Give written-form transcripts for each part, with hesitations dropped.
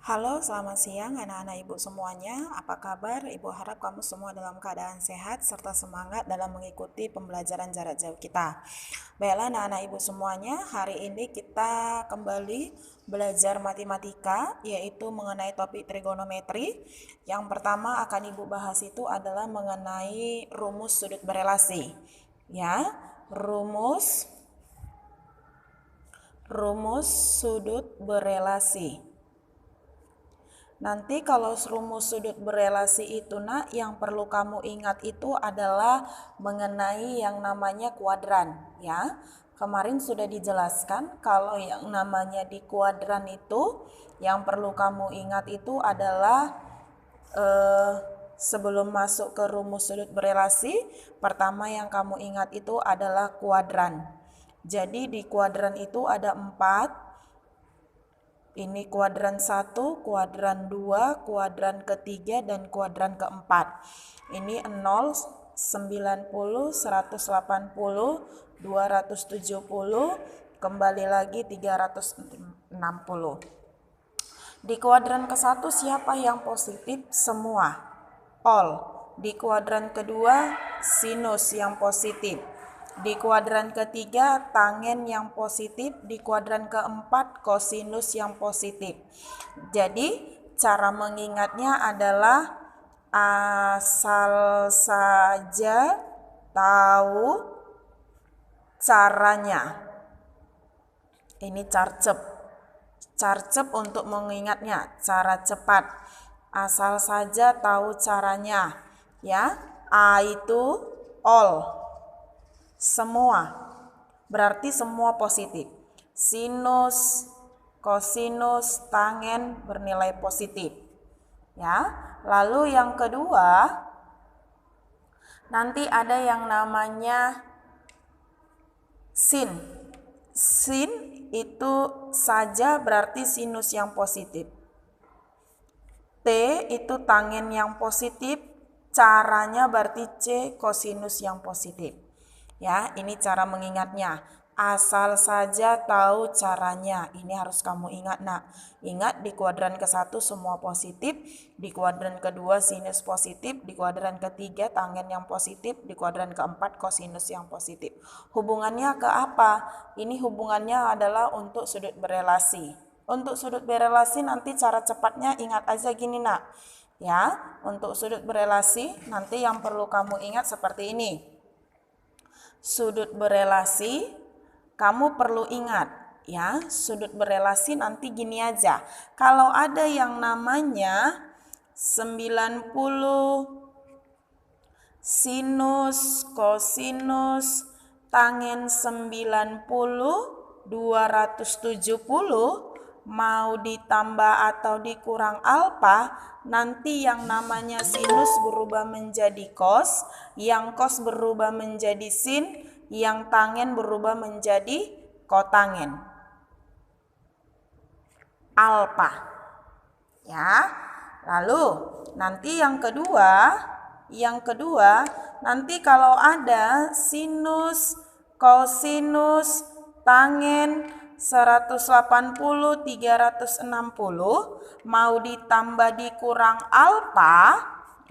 Halo, selamat siang anak-anak ibu semuanya. Apa kabar? Ibu harap kamu semua dalam keadaan sehat serta semangat dalam mengikuti pembelajaran jarak jauh kita. Baiklah anak-anak ibu semuanya, hari ini kita kembali belajar matematika, yaitu mengenai topik trigonometri. Yang pertama akan ibu bahas itu adalah mengenai rumus sudut berelasi. Ya, rumus sudut berelasi. Nanti kalau rumus sudut berelasi itu yang perlu kamu ingat itu adalah mengenai yang namanya kuadran ya. Kemarin sudah dijelaskan kalau yang namanya di kuadran itu yang perlu kamu ingat itu adalah sebelum masuk ke rumus sudut berelasi, pertama yang kamu ingat itu adalah kuadran. Jadi di kuadran itu ada 4. Ini kuadran 1, kuadran 2, kuadran ketiga, dan kuadran keempat. Ini 0, 90, 180, 270, kembali lagi 360. Di kuadran ke-1 siapa yang positif? Semua. All. Di kuadran kedua sinus yang positif. Di kuadran ketiga tangen yang positif, di kuadran keempat kosinus yang positif. Jadi cara mengingatnya adalah asal saja tahu caranya. Ini carcep untuk mengingatnya, cara cepat. Asal saja tahu caranya. Ya, A itu all. Semua, berarti semua positif. Sinus, kosinus, tangen bernilai positif. Ya, lalu yang kedua, nanti ada yang namanya sin. Sin itu saja berarti sinus yang positif. T itu tangen yang positif, caranya berarti C kosinus yang positif. Ya, ini cara mengingatnya. Asal saja tahu caranya. Ini harus kamu ingat, Nak. Ingat di kuadran ke-1 semua positif, di kuadran kedua sinus positif, di kuadran ketiga tangen yang positif, di kuadran keempat kosinus yang positif. Hubungannya ke apa? Ini hubungannya adalah untuk sudut berelasi. Untuk sudut berelasi nanti cara cepatnya ingat aja gini, Nak. Ya, untuk sudut berelasi nanti yang perlu kamu ingat seperti ini. Sudut berelasi, kamu perlu ingat ya, sudut berelasi nanti gini aja. Kalau ada yang namanya 90 sinus, kosinus, tangen 90, 270 mau ditambah atau dikurang alfa, nanti yang namanya sinus berubah menjadi cos, yang cos berubah menjadi sin, yang tangen berubah menjadi kotangen. Alfa. Ya. Lalu nanti yang kedua nanti kalau ada sinus, kosinus, tangen 180, 360 mau ditambah dikurang alfa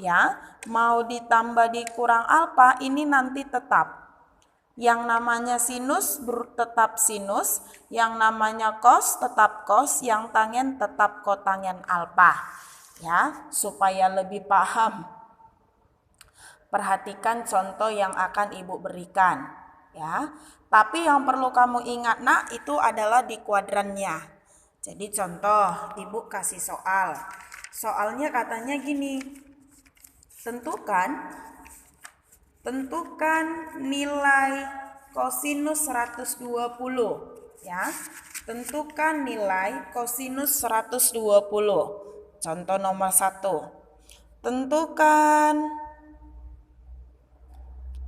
ya, mau ditambah dikurang alfa ini nanti tetap. Yang namanya sinus tetap sinus, yang namanya cos tetap cos, yang tangen tetap kotangen alfa. Ya, supaya lebih paham. Perhatikan contoh yang akan Ibu berikan, ya. Tapi yang perlu kamu ingat, Nak, itu adalah di kuadrannya. Jadi contoh, Ibu kasih soal. Soalnya katanya gini. Tentukan nilai kosinus 120, ya. Tentukan nilai kosinus 120. Contoh nomor 1. Tentukan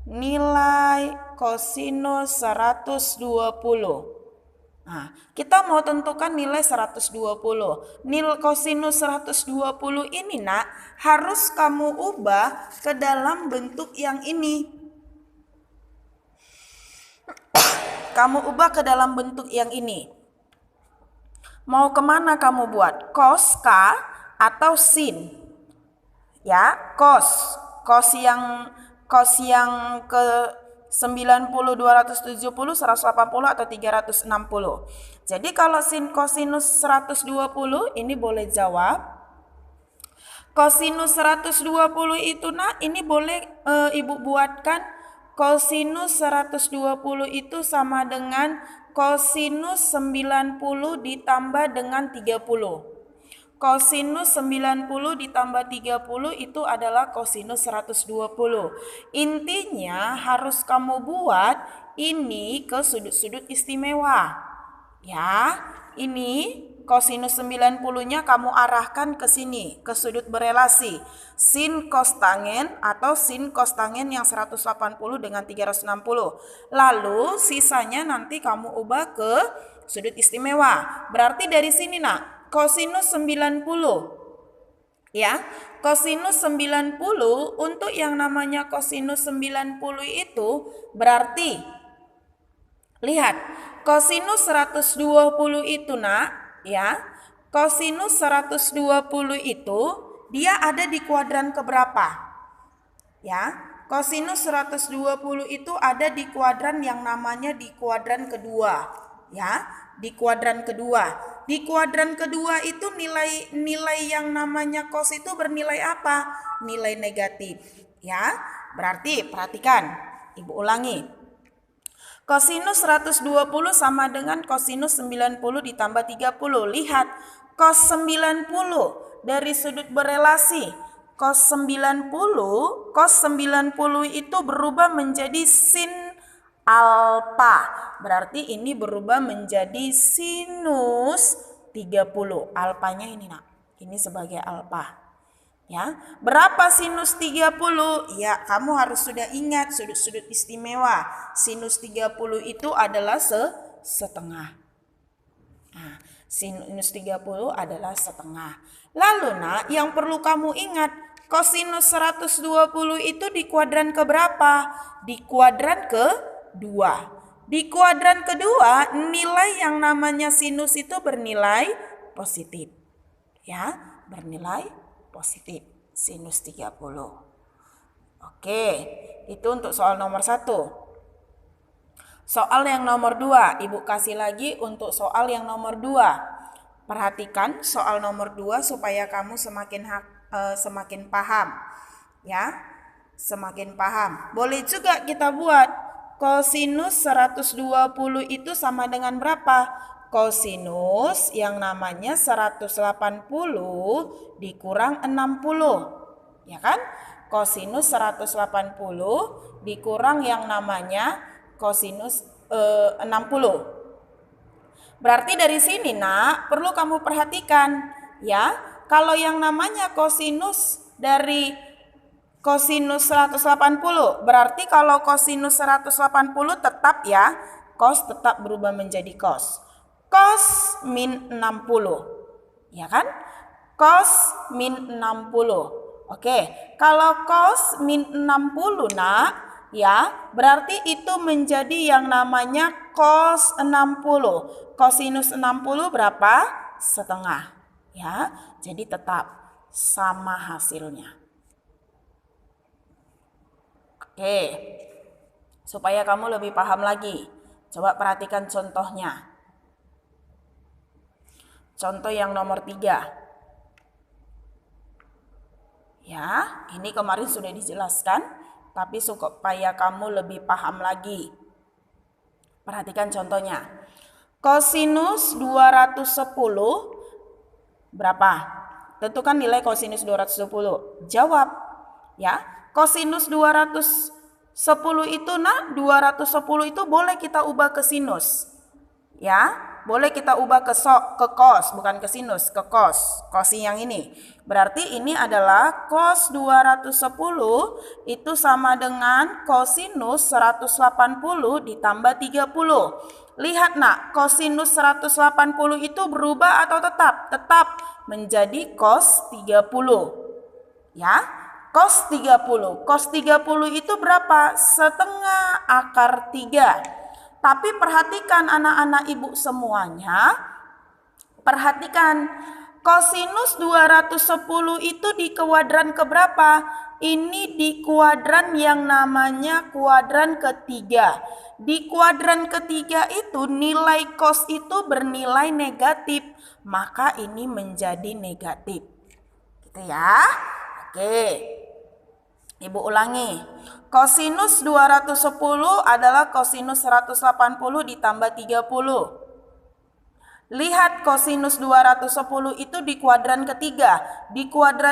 nilai kosinus 120. Nah, kita mau tentukan nilai 120. Nilai kosinus 120 ini, Nak, harus kamu ubah ke dalam bentuk yang ini. Kamu ubah ke dalam bentuk yang ini. Mau kemana kamu buat? Cos K atau sin? Ya, cos yang ke 90, 270, 180 atau 360. Jadi kalau sin kosinus 120 ini boleh jawab. Kosinus 120 itu ini boleh Ibu buatkan. Kosinus 120 itu sama dengan kosinus 90 ditambah dengan 30. Kosinus 90 ditambah 30 itu adalah kosinus 120. Intinya harus kamu buat ini ke sudut-sudut istimewa. Ya, ini kosinus 90-nya kamu arahkan ke sini, ke sudut berelasi. Sin cos tangen atau sin cos tangen yang 180 dengan 360. Lalu sisanya nanti kamu ubah ke sudut istimewa. Berarti dari sini kosinus 90. Ya, kosinus 90 untuk yang namanya kosinus 90 itu berarti lihat, kosinus 120 itu ya. Kosinus 120 itu dia ada di kuadran keberapa? Ya, kosinus 120 itu ada di kuadran yang namanya di kuadran kedua, ya. Di kuadran kedua. Di kuadran kedua itu nilai yang namanya cos itu bernilai apa? Nilai negatif, ya. Berarti perhatikan, Ibu ulangi. Kosinus 120 sama dengan kosinus 90 ditambah 30. Lihat, cos 90 dari sudut berelasi. Cos 90 itu berubah menjadi sin alfa. Berarti ini berubah menjadi sinus 30. Alfanya ini ini sebagai alfa. Ya, berapa sinus 30? Ya, kamu harus sudah ingat sudut-sudut istimewa. Sinus 30 itu adalah setengah. Nah, sinus 30 adalah setengah. Lalu yang perlu kamu ingat, kosinus 120 itu di kuadran keberapa? Di kuadran kedua. Di kuadran kedua, nilai yang namanya sinus itu bernilai positif. Ya, bernilai positif, sinus 30. Oke, itu untuk soal nomor 1. Soal yang nomor 2, Ibu kasih lagi untuk soal yang nomor 2. Perhatikan soal nomor 2 supaya kamu semakin paham. Ya, semakin paham. Boleh juga kita buat kosinus 120 itu sama dengan berapa? Kosinus yang namanya 180 dikurang 60. Ya kan? Kosinus 180 dikurang yang namanya kosinus 60. Berarti dari sini perlu kamu perhatikan ya. Kalau yang namanya kosinus dari kosinus 180, berarti kalau kosinus 180 tetap ya, cos tetap berubah menjadi cos. Cos min 60, ya kan? Cos min 60. Oke, kalau cos min 60 ya, berarti itu menjadi yang namanya cos 60. Kosinus 60 berapa? Setengah. Ya, jadi tetap sama hasilnya. Oke, supaya kamu lebih paham lagi, coba perhatikan contohnya. Contoh yang nomor 3. Ya, ini kemarin sudah dijelaskan, tapi supaya kamu lebih paham lagi. Perhatikan contohnya. Kosinus 210 berapa? Tentukan nilai kosinus 210. Jawab. Ya, kosinus 210 itu 210 itu boleh kita ubah ke sinus. Ya, boleh kita ubah ke cos, bukan ke sinus, ke cos. Cos yang ini. Berarti ini adalah cos 210 itu sama dengan kosinus 180 ditambah 30. Lihat kosinus 180 itu berubah atau tetap? Tetap menjadi cos 30. Ya, cos 30. Cos 30 itu berapa? Setengah akar 3. Tapi perhatikan anak-anak ibu semuanya. Perhatikan, kosinus 210 itu di kuadran keberapa? Ini di kuadran yang namanya kuadran ketiga. Di kuadran ketiga itu nilai cos itu bernilai negatif, maka ini menjadi negatif. Gitu ya. Oke. Ibu ulangi. Kosinus 210 adalah kosinus 180 ditambah 30. Lihat kosinus 210 itu di kuadran ketiga. Di kuadran